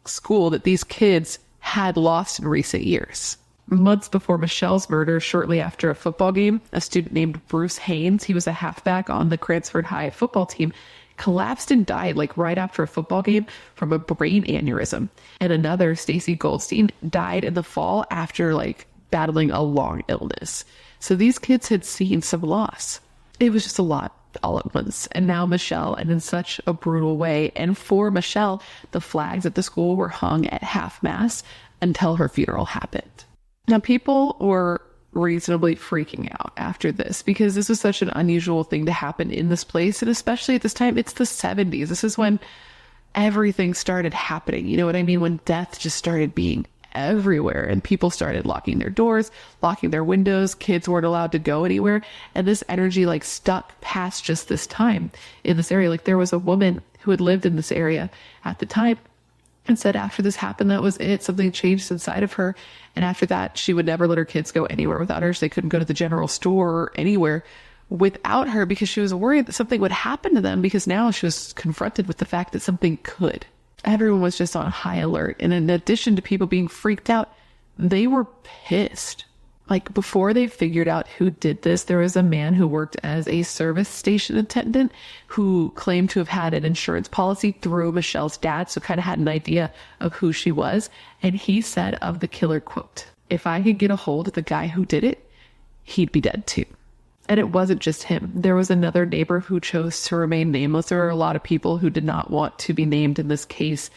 school, that these kids had lost in recent years. Months before Michelle's murder, shortly after a football game, a student named Bruce Haynes, he was a halfback on the Cransford High football team, collapsed and died right after a football game from a brain aneurysm. And another, Stacy Goldstein, died in the fall after battling a long illness. So these kids had seen some loss. It was just a lot all at once. And now Michelle, and in such a brutal way. And for Michelle, the flags at the school were hung at half-mast until her funeral happened. Now, people were reasonably freaking out after this because this was such an unusual thing to happen in this place. And especially at this time, it's the 70s. This is when everything started happening. You know what I mean? When death just started being everywhere and people started locking their doors, locking their windows. Kids weren't allowed to go anywhere. And this energy stuck past just this time in this area. There was a woman who had lived in this area at the time and said after this happened, that was it. Something changed inside of her. And after that, she would never let her kids go anywhere without her. So they couldn't go to the general store or anywhere without her because she was worried that something would happen to them, because now she was confronted with the fact that something could. Everyone was just on high alert. And in addition to people being freaked out, they were pissed. Before they figured out who did this, there was a man who worked as a service station attendant who claimed to have had an insurance policy through Michelle's dad, so kind of had an idea of who she was. And he said of the killer, quote, "If I could get a hold of the guy who did it, he'd be dead too." And it wasn't just him. There was another neighbor who chose to remain nameless. There were a lot of people who did not want to be named in this case.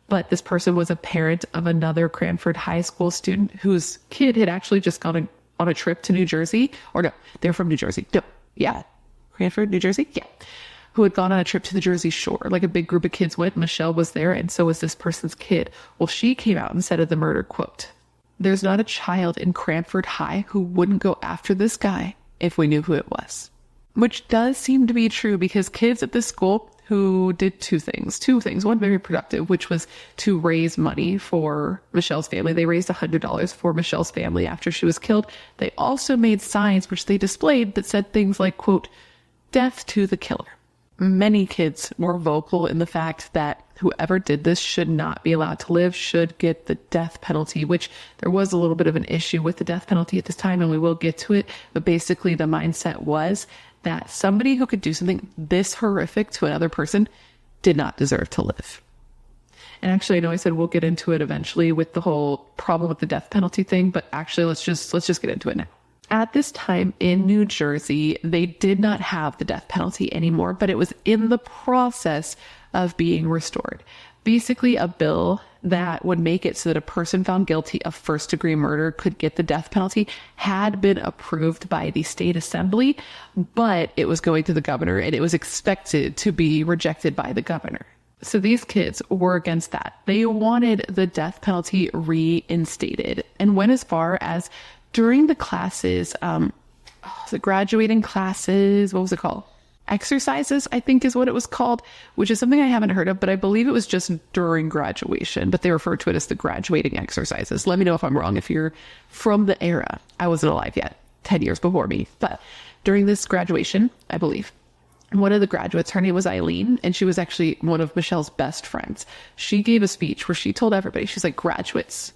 But this person was a parent of another Cranford High School student whose kid had actually just gone on a trip to New Jersey. Or no, they're from New Jersey. No, yeah. Cranford, New Jersey? Yeah. Who had gone on a trip to the Jersey Shore. A big group of kids went. Michelle was there, and so was this person's kid. Well, she came out and said of the murder, quote, "There's not a child in Cranford High who wouldn't go after this guy if we knew who it was." Which does seem to be true, because kids at this school who did two things, one very productive, which was to raise money for Michelle's family. They raised $100 for Michelle's family after she was killed. They also made signs, which they displayed, that said things like, quote, "Death to the killer." Many kids were vocal in the fact that whoever did this should not be allowed to live, should get the death penalty, which there was a little bit of an issue with the death penalty at this time, and we will get to it. But basically the mindset was that somebody who could do something this horrific to another person did not deserve to live. And actually, I know I said we'll get into it eventually with the whole problem with the death penalty thing, but actually let's just get into it now. At this time in New Jersey, they did not have the death penalty anymore, but it was in the process of being restored. Basically, a bill that would make it so that a person found guilty of first-degree murder could get the death penalty had been approved by the state assembly, but it was going to the governor, and it was expected to be rejected by the governor. So these kids were against that. They wanted the death penalty reinstated, and went as far as during the classes, the graduating classes, what was it called? Exercises, I think is what it was called, which is something I haven't heard of, but I believe it was just during graduation, but they refer to it as the graduating exercises. Let me know if I'm wrong if you're from the era. I wasn't alive yet, 10 years before me, but during this graduation, I believe, one of the graduates, her name was Eileen, and she was actually one of Michelle's best friends. She gave a speech where she told everybody, she's like, graduates,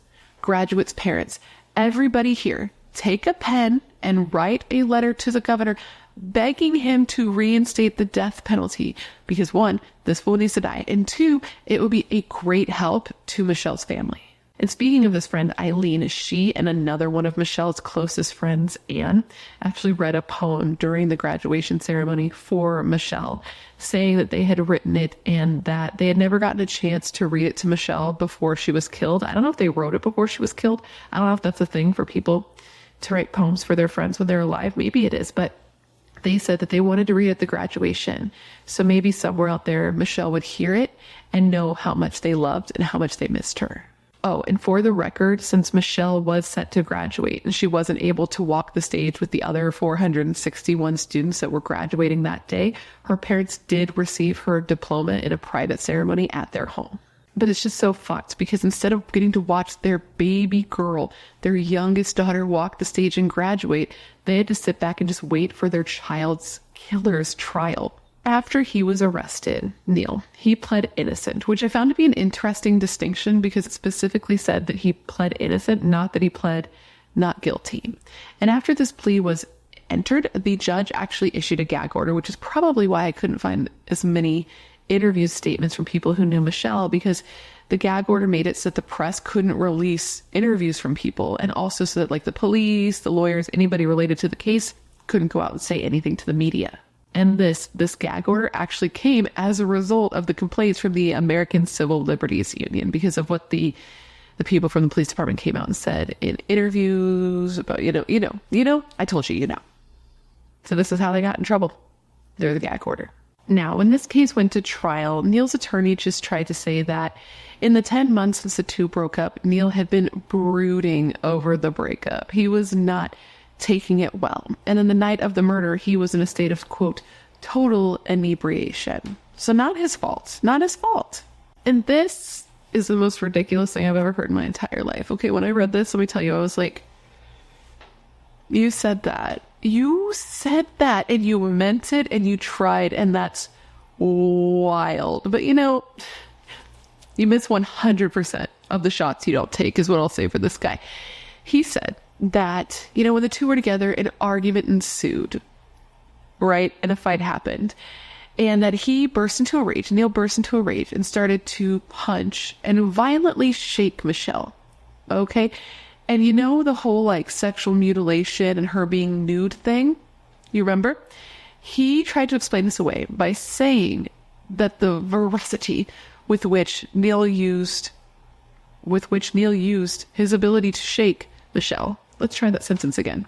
parents, everybody here, take a pen and write a letter to the governor begging him to reinstate the death penalty, because one, this fool needs to die, and two, it would be a great help to Michelle's family. And speaking of this friend, Eileen, she and another one of Michelle's closest friends, Anne, actually read a poem during the graduation ceremony for Michelle, saying that they had written it and that they had never gotten a chance to read it to Michelle before she was killed. I don't know if they wrote it before she was killed. I don't know if that's a thing for people to write poems for their friends when they're alive. Maybe it is, but they said that they wanted to read at the graduation. So maybe somewhere out there, Michelle would hear it and know how much they loved and how much they missed her. Oh, and for the record, since Michelle was set to graduate and she wasn't able to walk the stage with the other 461 students that were graduating that day, her parents did receive her diploma in a private ceremony at their home. But it's just so fucked because instead of getting to watch their baby girl, their youngest daughter, walk the stage and graduate, they had to sit back and just wait for their child's killer's trial. After he was arrested, Neil, he pled innocent, which I found to be an interesting distinction because it specifically said that he pled innocent, not that he pled not guilty. And after this plea was entered, the judge actually issued a gag order, which is probably why I couldn't find as many interview statements from people who knew Michelle, because the gag order made it so that the press couldn't release interviews from people, and also so that like the police, the lawyers, anybody related to the case couldn't go out and say anything to the media. And this gag order actually came as a result of the complaints from the American Civil Liberties Union, because of what the people from the police department came out and said in interviews about, I told you, So this is how they got in trouble. They're the gag order. Now, when this case went to trial, Neil's attorney just tried to say that in the 10 months since the two broke up, Neil had been brooding over the breakup. He was not taking it well. And in the night of the murder, he was in a state of, quote, total inebriation. So not his fault. Not his fault. And this is the most ridiculous thing I've ever heard in my entire life. Okay, when I read this, let me tell you, I was like, you said that. You said that and you meant it and you tried, and that's wild. But you miss 100% of the shots you don't take is what I'll say for this guy. He said that, when the two were together, an argument ensued, right? And a fight happened. And that he burst into a rage, Neil burst into a rage and started to punch and violently shake Michelle. Okay? And the whole like sexual mutilation and her being nude thing? You remember? He tried to explain this away by saying that the veracity with which Neil used his ability to shake Michelle. Let's try that sentence again.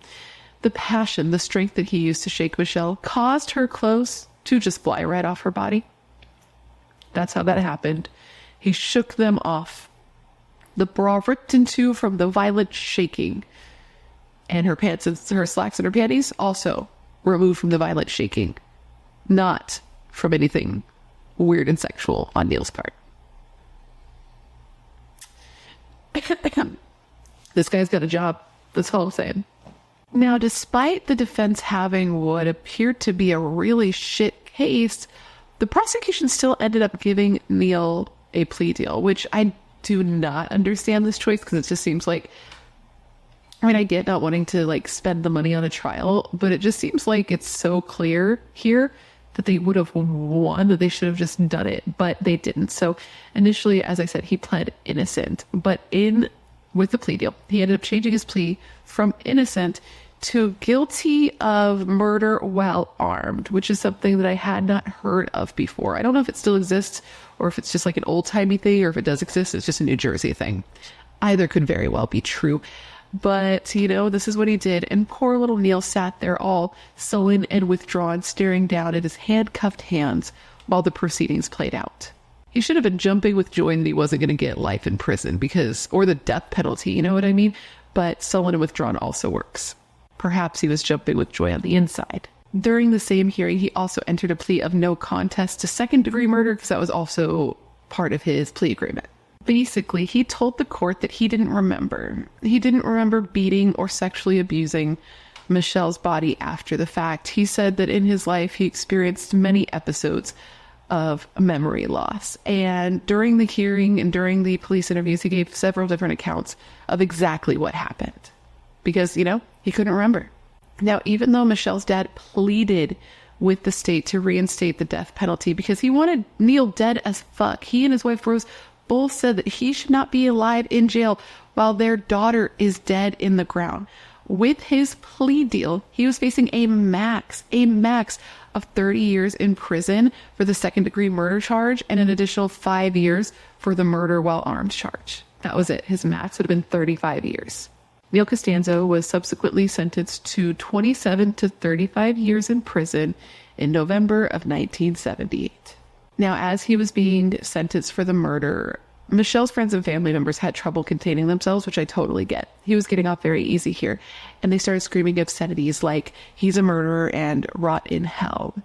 The passion, the strength that he used to shake Michelle caused her clothes to just fly right off her body. That's how that happened. He shook them off. The bra ripped in two from the violent shaking. And her pants and her slacks and her panties also removed from the violent shaking. Not from anything weird and sexual on Neil's part. This guy's got a job. That's all I'm saying. Now, despite the defense having what appeared to be a really shit case, the prosecution still ended up giving Neil a plea deal, which I do not understand this choice because it just seems like, I get not wanting to like spend the money on a trial, but it just seems like it's so clear here that they would have won, that they should have just done it, but they didn't. So initially, as I said, he pled innocent, but with the plea deal, he ended up changing his plea from innocent to guilty of murder while armed, which is something that I had not heard of before. I don't know if it still exists or if it's just like an old-timey thing, or if it does exist, it's just a New Jersey thing. Either could very well be true. But, this is what he did. And poor little Neil sat there all sullen and withdrawn, staring down at his handcuffed hands while the proceedings played out. He should have been jumping with joy that he wasn't going to get life in prison or the death penalty, you know what I mean? But sullen and withdrawn also works. Perhaps he was jumping with joy on the inside. During the same hearing, he also entered a plea of no contest to second-degree murder because that was also part of his plea agreement. Basically, he told the court that he didn't remember. He didn't remember beating or sexually abusing Michelle's body after the fact. He said that in his life, he experienced many episodes of memory loss. And during the hearing and during the police interviews, he gave several different accounts of exactly what happened. Because, he couldn't remember. Now, even though Michelle's dad pleaded with the state to reinstate the death penalty because he wanted Neil dead as fuck, he and his wife Rose both said that he should not be alive in jail while their daughter is dead in the ground. With his plea deal, he was facing a max of 30 years in prison for the second-degree murder charge and an additional 5 years for the murder while armed charge. That was it. His max would have been 35 years. Neil Constanzo was subsequently sentenced to 27 to 35 years in prison in November of 1978. Now, as he was being sentenced for the murder, Michelle's friends and family members had trouble containing themselves, which I totally get. He was getting off very easy here. And they started screaming obscenities like, he's a murderer and rot in hell.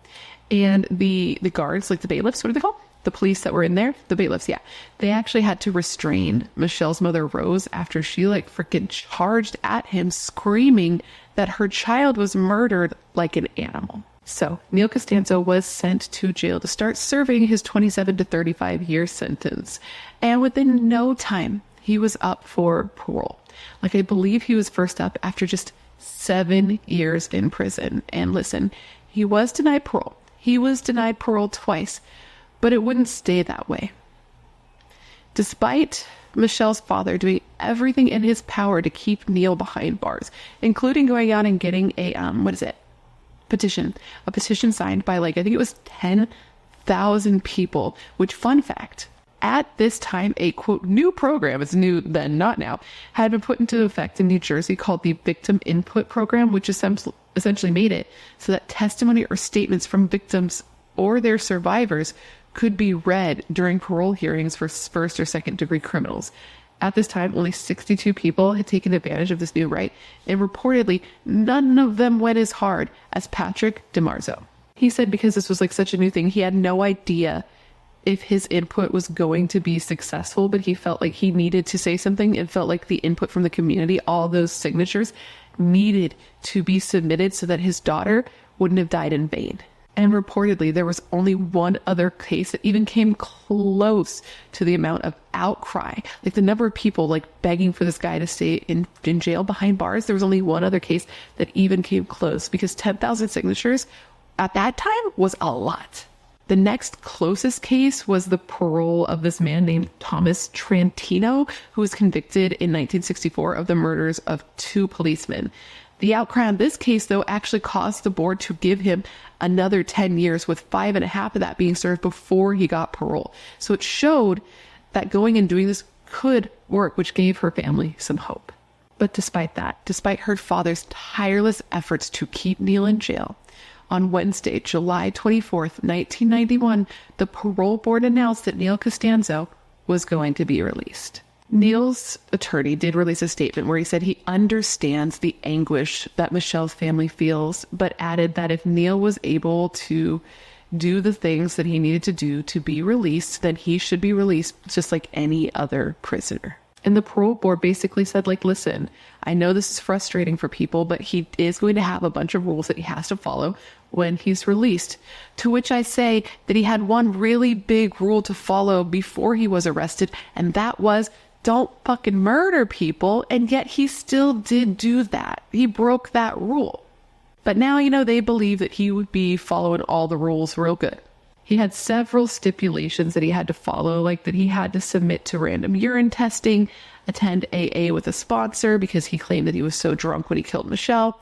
And the guards, like the bailiffs, what are they called? The police that were in there, the bailiffs, yeah. They actually had to restrain Michelle's mother, Rose, after she like freaking charged at him, screaming that her child was murdered like an animal. So Neil Constanzo was sent to jail to start serving his 27 to 35 year sentence. And within no time, he was up for parole. Like, I believe he was first up after just 7 years in prison. And listen, he was denied parole. He was denied parole twice, but it wouldn't stay that way. Despite Michelle's father doing everything in his power to keep Neil behind bars, including going out and getting a, a petition signed by I think it was 10,000 people, which, fun fact, at this time, a quote, new program, it's new then, not now, had been put into effect in New Jersey called the Victim Input Program, which essentially made it so that testimony or statements from victims or their survivors could be read during parole hearings for first or second degree criminals. At this time, only 62 people had taken advantage of this new right, and reportedly, none of them went as hard as Patrick DeMarzo. He said because this was such a new thing, he had no idea if his input was going to be successful, but he felt like he needed to say something and felt like the input from the community, all those signatures, needed to be submitted so that his daughter wouldn't have died in vain. And reportedly, there was only one other case that even came close to the amount of outcry. The number of people begging for this guy to stay in jail behind bars. There was only one other case that even came close, because 10,000 signatures at that time was a lot. The next closest case was the parole of this man named Thomas Trantino, who was convicted in 1964 of the murders of 2 policemen. The outcry on this case, though, actually caused the board to give him another 10 years, with 5.5 of that being served before he got parole. So it showed that going and doing this could work, which gave her family some hope. But despite that, despite her father's tireless efforts to keep Neil in jail, on Wednesday, July 24th, 1991, the parole board announced that Neil Constanzo was going to be released. Neil's attorney did release a statement where he said he understands the anguish that Michelle's family feels, but added that if Neil was able to do the things that he needed to do to be released, then he should be released just like any other prisoner. And the parole board basically said, listen, I know this is frustrating for people, but he is going to have a bunch of rules that he has to follow when he's released. To which I say that he had one really big rule to follow before he was arrested, and that was, don't fucking murder people. And yet he still did do that. He broke that rule. But now, they believe that he would be following all the rules real good. He had several stipulations that he had to follow, like that he had to submit to random urine testing, attend AA with a sponsor because he claimed that he was so drunk when he killed Michelle,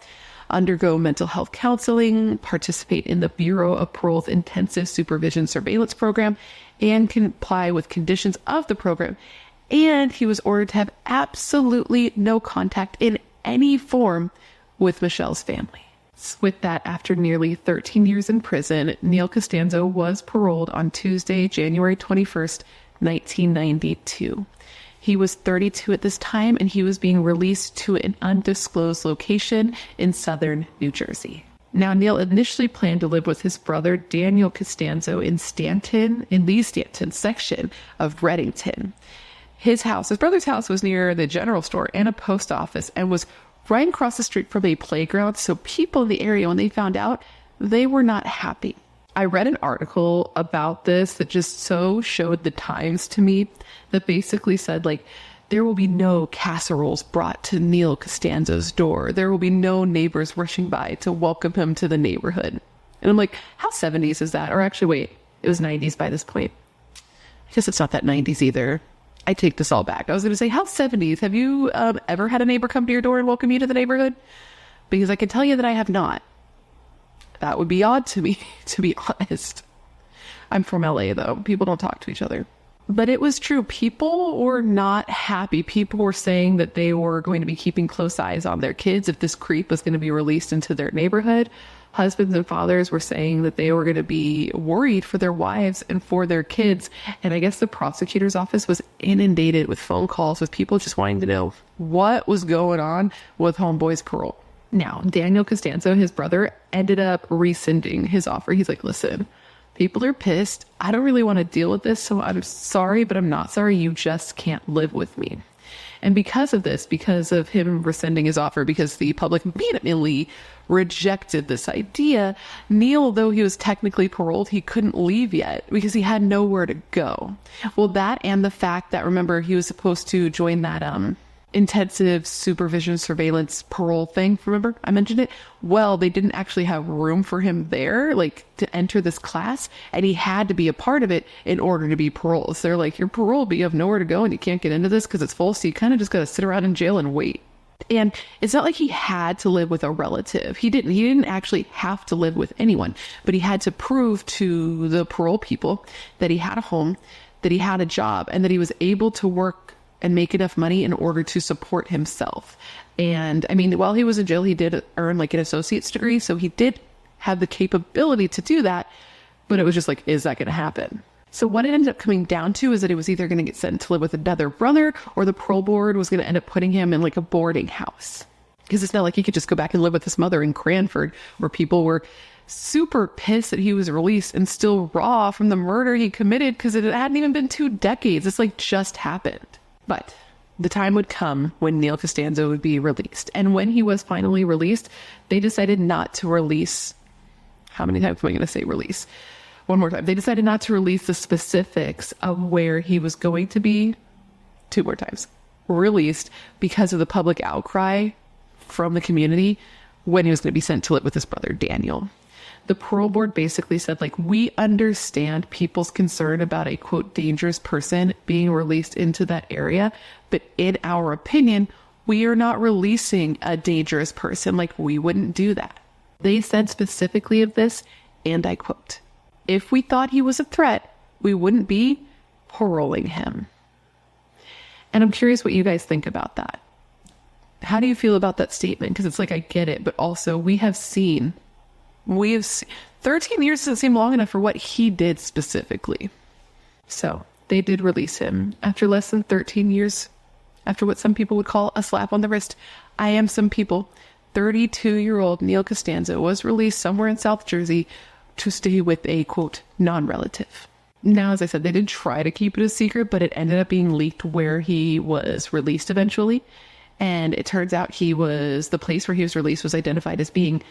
undergo mental health counseling, participate in the Bureau of Parole's intensive supervision surveillance program, and comply with conditions of the program. And he was ordered to have absolutely no contact in any form with Michelle's family. With that, after nearly 13 years in prison, Neil Constanzo was paroled on Tuesday, January 21st, 1992. He was 32 at this time, and he was being released to an undisclosed location in southern New Jersey. Now, Neil initially planned to live with his brother, Daniel Constanzo, in Lee Stanton's section of Reddington. His brother's house was near the general store and a post office, and was right across the street from a playground. So people in the area, when they found out, they were not happy. I read an article about this that just so showed the times to me, that basically said, there will be no casseroles brought to Neil Constanzo's door. There will be no neighbors rushing by to welcome him to the neighborhood. And I'm like, how 70s is that? Or actually, wait, it was 90s by this point. I guess it's not that 90s either. I take this all back. I was going to say, how 70s? Have you ever had a neighbor come to your door and welcome you to the neighborhood? Because I can tell you that I have not. That would be odd to me, to be honest. I'm from LA, though. People don't talk to each other. But it was true. People were not happy. People were saying that they were going to be keeping close eyes on their kids if this creep was going to be released into their neighborhood. husbands and fathers were saying that they were going to be worried for their wives and for their kids. And I guess the prosecutor's office was inundated with phone calls with people just wanting to know what was going on with homeboy's parole. Now, Daniel Constanzo, his brother, ended up rescinding his offer. He's like, listen, people are pissed. I don't really want to deal with this, so I'm sorry, but I'm not sorry. You just can't live with me. And because of this, because of him rescinding his offer, because the public vehemently rejected this idea, Neil, though he was technically paroled, he couldn't leave yet because he had nowhere to go. Well, that and the fact that, remember, he was supposed to join that intensive supervision surveillance parole thing. Remember I mentioned it? Well, they didn't actually have room for him there, like to enter this class, and he had to be a part of it in order to be paroled. So they're like, you're paroled, but you have nowhere to go and you can't get into this because it's full. So you kind of just got to sit around in jail and wait. And it's not like he had to live with a relative. He didn't actually have to live with anyone, but he had to prove to the parole people that he had a home, that he had a job, and that he was able to work and make enough money in order to support himself. And I mean, while he was in jail, he did earn like an associate's degree. So he did have the capability to do that, but it was just like, is that going to happen? So what it ended up coming down to is that he was either going to get sent to live with another brother, or the parole board was going to end up putting him in like a boarding house. Because it's not like he could just go back and live with his mother in Cranford, where people were super pissed that he was released and still raw from the murder he committed because it hadn't even been 2 decades. It's like just happened. But the time would come when Neil Constanzo would be released. And when he was finally released, they decided not to release. How many times am I going to say release? One more time. They decided not to release the specifics of where he was going to be. 2 more times. Released because of the public outcry from the community when he was going to be sent to live with his brother, Daniel. The parole board basically said, like, we understand people's concern about a, quote, dangerous person being released into that area, but in our opinion, we are not releasing a dangerous person. Like, we wouldn't do that. They said specifically of this, and I quote, if we thought he was a threat, we wouldn't be paroling him. And I'm curious what you guys think about that. How do you feel about that statement? Because it's like, I get it, but also we have seen 13 years doesn't seem long enough for what he did specifically. So they did release him after less than 13 years, after what some people would call a slap on the wrist. I am some people. 32-year-old Neil Constanzo was released somewhere in South Jersey to stay with a, quote, non-relative. Now, as I said, they did try to keep it a secret, but it ended up being leaked where he was released eventually. And it turns out the place where he was released was identified as being,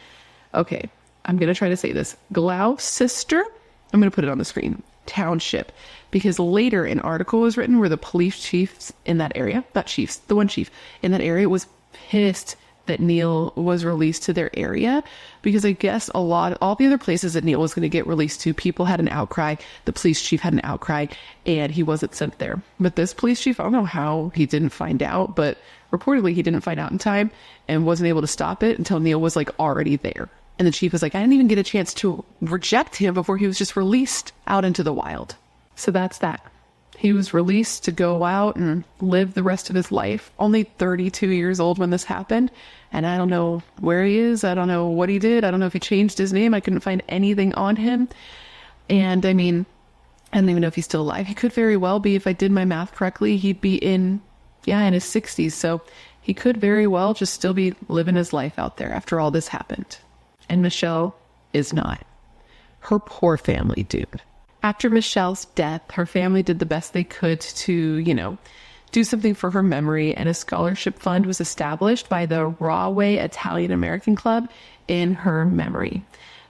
okay, I'm going to try to say this, Gloucester, I'm going to put it on the screen, Township, because later an article was written where the police chiefs in that area, the one chief in that area was pissed that Neil was released to their area, because I guess all the other places that Neil was going to get released to, people had an outcry, the police chief had an outcry, and he wasn't sent there. But this police chief, I don't know how he didn't find out, but reportedly he didn't find out in time and wasn't able to stop it until Neil was like already there. And the chief was like, I didn't even get a chance to reject him before he was just released out into the wild. So that's that. He was released to go out and live the rest of his life. Only 32 years old when this happened. And I don't know where he is. I don't know what he did. I don't know if he changed his name. I couldn't find anything on him. And I mean, I don't even know if he's still alive. He could very well be, if I did my math correctly, he'd be in his 60s. So he could very well just still be living his life out there after all this happened. And Michelle is not. Her poor family, dude. After Michelle's death, her family did the best they could to, do something for her memory, and a scholarship fund was established by the Rahway Italian American Club in her memory.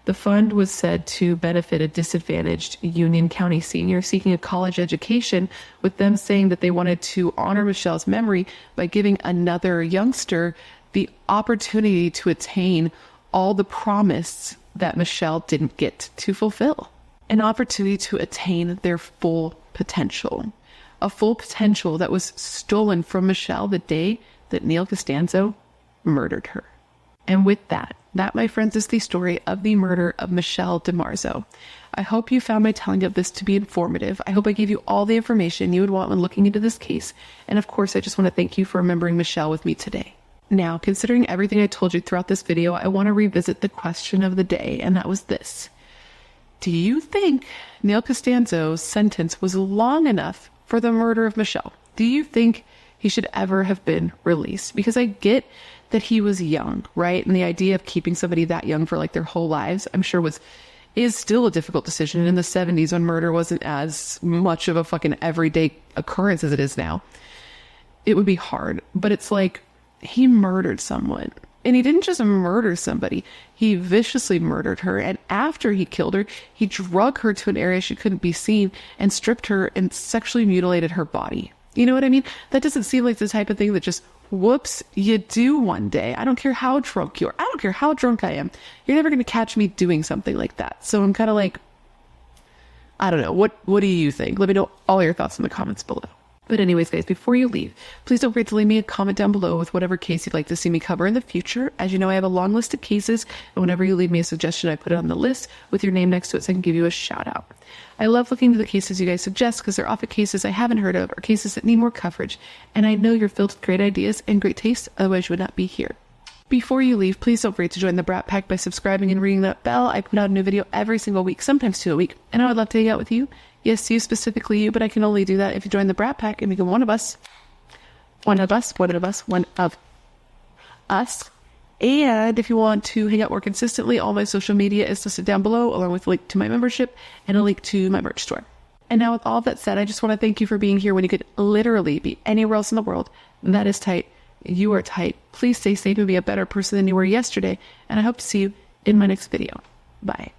The fund was said to benefit a disadvantaged Union County senior seeking a college education, with them saying that they wanted to honor Michelle's memory by giving another youngster the opportunity to attain all the promise that Michelle didn't get to fulfill. An opportunity to attain their full potential. A full potential that was stolen from Michelle the day that Neil Constanzo murdered her. And with that, my friends, is the story of the murder of Michelle DeMarzo. I hope you found my telling of this to be informative. I hope I gave you all the information you would want when looking into this case. And of course, I just want to thank you for remembering Michelle with me today. Now, considering everything I told you throughout this video, I want to revisit the question of the day, and that was this. Do you think Neil Constanzo's sentence was long enough for the murder of Michelle? Do you think he should ever have been released? Because I get that he was young, right? And the idea of keeping somebody that young for like their whole lives, I'm sure is still a difficult decision. And in the 70s, when murder wasn't as much of a fucking everyday occurrence as it is now, it would be hard. But it's like, he murdered someone. And he didn't just murder somebody. He viciously murdered her. And after he killed her, he drug her to an area she couldn't be seen and stripped her and sexually mutilated her body. You know what I mean? That doesn't seem like the type of thing that just, whoops, you do one day. I don't care how drunk you are. I don't care how drunk I am. You're never going to catch me doing something like that. So I'm kind of like, I don't know. What do you think? Let me know all your thoughts in the comments below. But anyways, guys, before you leave, please don't forget to leave me a comment down below with whatever case you'd like to see me cover in the future. As you know, I have a long list of cases, and whenever you leave me a suggestion, I put it on the list with your name next to it so I can give you a shout out. I love looking into the cases you guys suggest because they're often cases I haven't heard of or cases that need more coverage. And I know you're filled with great ideas and great taste, otherwise you would not be here. Before you leave, please don't forget to join the Brat Pack by subscribing and ringing that bell. I put out a new video every single week, sometimes 2 a week, and I would love to hang out with you. Yes, you, specifically you, but I can only do that if you join the Brat Pack and become one of us. One of us. And if you want to hang out more consistently, all my social media is listed down below, along with a link to my membership and a link to my merch store. And now with all of that said, I just want to thank you for being here when you could literally be anywhere else in the world. That is tight. You are tight. Please stay safe and be a better person than you were yesterday. And I hope to see you in my next video. Bye.